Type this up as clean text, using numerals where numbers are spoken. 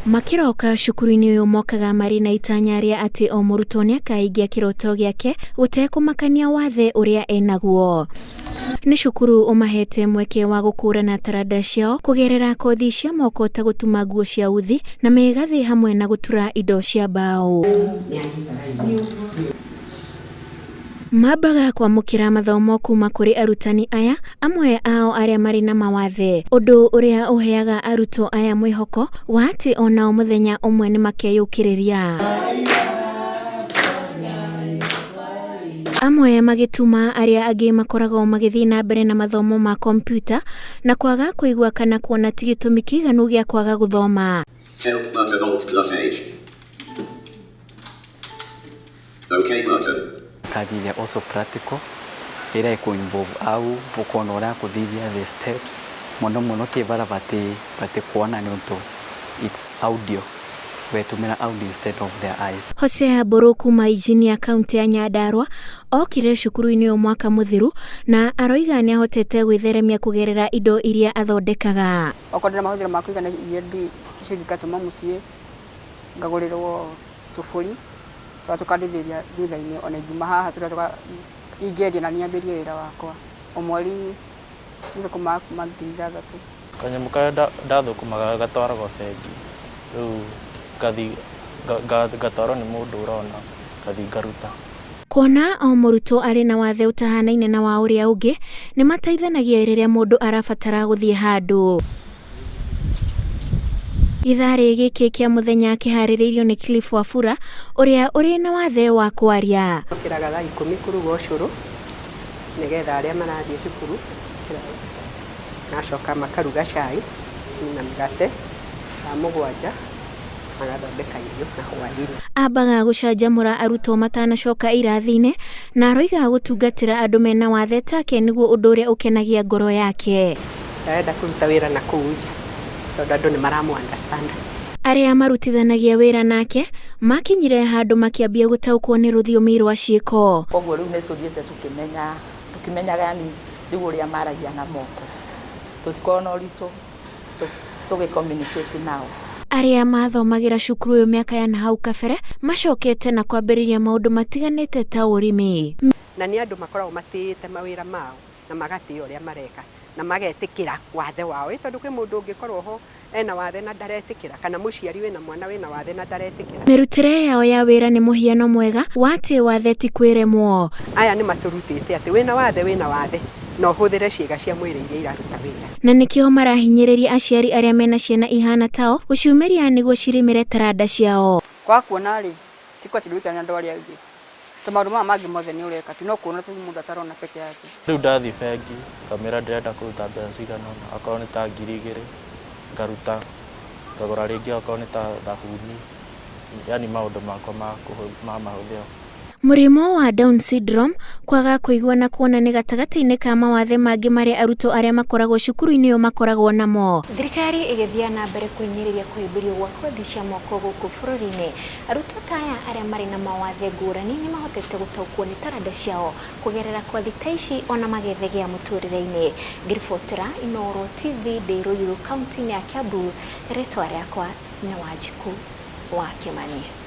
Makiroka cukuru-inĩ uyu mokaga marĩ na itanya rĩa atĩ o mũrutwo nĩakahingia kĩroto gĩake gũtekũmakania wathe ũrĩa enaguo. Nĩ cukuru ũmahete mweke wa gũkũrana taranda ciao kũgerera kothi cia moko ta gũtuma nguo cia uthi na mĩgathĩ hamwe na gũtura indo cia mbaũ. Mabaga kwamũkĩra mathomo kuma kũrĩ arutani aya, amwe ao arĩa marĩ na mawathe, ũndũ ũrĩa ũheaga arutwo aya mwĩhoko wa atĩ onao mũthenya ũmwe nĩmakeyũkĩrĩria. Amwe magĩtuma arĩa angĩ makoragwo magĩthiĩ na mbere na mathomo ma kompyuta na kwaga kũigua kana kuona ti gĩtũmi kĩiganu gĩa kwaga gũthoma. Kathithia also practical ira iko involve au ukona ora kuthithia the steps muno kivara bate kuona ni unto it's audio wetumira audio instead of their eyes. Hosea Mburu kuma Engineer kaunti ya Nyandarua okire cukuru-inĩ o mwaka muthiru na aroiga nĩ ahotete gwĩtheremia kũgerera indo iria athondekaga. Okorwo mahũthĩra ma kũigana iria cingĩkatũma mũciĩ ngagũrĩrwo tũbũri tukandithĩria thutha-inĩ ona ingĩuma haha ingĩendia na niambĩrie wĩra wakwa o mweri nĩthũkũmaga kuma 6,000. Kanyamũ karĩa ndathũkũmaga gatwaragwo bengi, rĩu gatwarwo nĩ mũndũ ũrona gathi ngaruta. Kuona o mũrutwo arĩ na wathe ũtahanaine na wa ũrĩa ũngĩ nĩ mateithanagia rĩrĩa mũndũ arabatara gũthiĩ handũ. Itharĩ gĩkĩ kĩa mũthenya kĩharĩrĩirio nĩ Cliff Wafula ũrĩa ũrĩ na wathe wa kwaria. Kĩraga thaa 10 kũruga ũcũrũ nĩgetha arĩa marathiĩ cukuru nacoka makaruga cai na mĩgate thaa 7 magathondeka irio na hwaĩ-inĩ. Ambaga gũcanjamũra arutwo matanacoka irathi-inĩ na aroiga gũtungatĩra andũ mena wathe take nĩguo ũndũ ũrĩa ũkenagia ngoro yake. Arenda kũruta wĩra na kũu nja tondũ andũ nĩ maramu-understand. Arĩa marutithanagia wĩra nake makinyire handũ makĩambia gũtaũkwo nĩ rũthiomi rwa ciĩko. Koguo rĩu nĩ tũthiĩte tũkĩmenyaga yani rĩu ũrĩa maragia na moko tũtikorwo na ũritũ tũgĩ-communicate nao. Arĩa mathomagĩra cukuru ũyũ mĩaka ya nahau kabere macokete na kwambĩrĩria maũndũ matiganĩte ta ũrĩmi. Na nĩ andũ makoragwo matĩĩte mawĩra mao na magatĩĩa ũrĩa mareka na magetĩkĩra wathe wao, tondũ kwĩ mũndũ ũngĩkorwo ho ena wathe na ndaretĩkĩra kana mũciari wĩna mwana wĩna wathe na ndaretĩkĩra. Mĩrutĩre yao ya wĩra nĩ mũhiano mwega wa atĩ wathe ti kwĩremwo. Aya nĩ matũrutĩte atĩ wĩna wathe no hũthĩre ciĩga cia mwĩrĩ iria iraruta wĩra. Na nĩkĩo marahinyĩrĩria aciari arĩa mena ciana ihana tao gũciumĩria nĩguo cirimĩre taranda ciao. Kwa kuona rĩ tiko tidwikana andũ arĩa angĩ tũmaũndũ maya mangĩ mothe nĩ ũreka ti no kuona tu mũndũ atarona peke yake. Rĩu ndathiĩ bengi kamera ndĩrenda kũruta mbeca cigana ũna akorwo nĩ ta 2,000 ngaruta ngagũra rĩngĩ akorwo nĩ ta thabuni yani maũndũ makwa ma mahũthĩro. Mũrimũ wa Down syndrome kwaga kũigua na kuona nĩ gatagatĩ-inĩ ka mawathe mangĩ marĩa arutwo arĩa makoragwo cukuru-inĩ ũyũ makoragwo namo. Thirikari ĩgĩthiĩ na mbere kũhinyĩrĩria kũhĩmbĩrio gwa kothi cia moko gũkũ bũrũri-inĩ. Arutwo ta aya arĩa marĩ na mawathe ngũrani nĩ mahotete gũtaũkwo nĩ taranda ciao kũgerera kothi ta ici ona magethegea mũtũrĩre-inĩ. Ngĩribotera Inooro TV ndĩ Ruiru kaunti-inĩ ya Kiambu, rĩtwa rĩakwa nĩ Wanjiku wa Kimani.